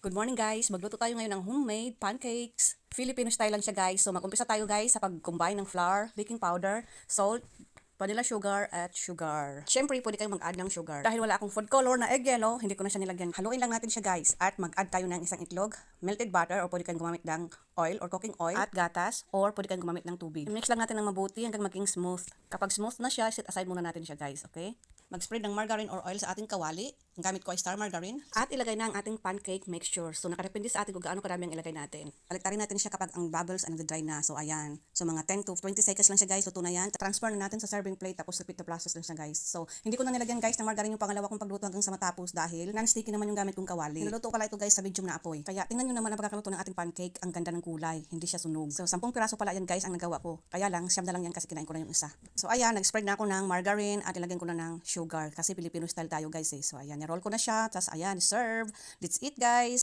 Good morning guys! Magluto tayo ngayon ng homemade pancakes. Filipino style lang siya guys. So mag-umpisa tayo guys sa pag-combine ng flour, baking powder, salt, vanilla sugar, at sugar. Siyempre, pwede kayong mag-add ng sugar. Dahil wala akong food color na egg yellow, hindi ko na siya nilagyan. Haluin lang natin siya guys. At mag-add tayo ng isang itlog, melted butter, or pwede kayong gumamit ng oil or cooking oil, at gatas, or pwede kayong gumamit ng tubig. I-mix lang natin ng mabuti hanggang maging smooth. Kapag smooth na siya, set aside muna natin siya guys, okay? Mag-spread ng margarine or oil sa ating kawali. Ang gamit ko ay star margarine. At ilagay na ang ating pancake mixture. So nakadepende sa atin kung gaano karami ang ilagay natin. Baliktarin natin siya kapag ang bubbles ay nag-dry na. So ayan. So mga 10 to 20 seconds lang siya guys. Luto na yan. Transfer na natin sa serving plate tapos repeat the process lang siya guys. So hindi ko na nilagyan guys ng margarine yung pangalawa kong pagluto hanggang sa matapos dahil non-sticky naman yung gamit kong kawali. Niluto pala ito guys sa medium na apoy. Kaya tingnan nyo naman ang pagkakaluto ng ating pancake. Ang ganda ng kulay. Hindi siya sunog. So 10 piraso pala yan guys ang nagawa ko. Kaya lang siyam na lang yan kasi kinain ko na yung isa. So ayan. Nag-spread na ako ng margarine at ilagyan ko na ng sugar kasi Filipino style tayo guys eh. So ayan. Roll ko na siya. Tapos ayan. Serve. That's it guys.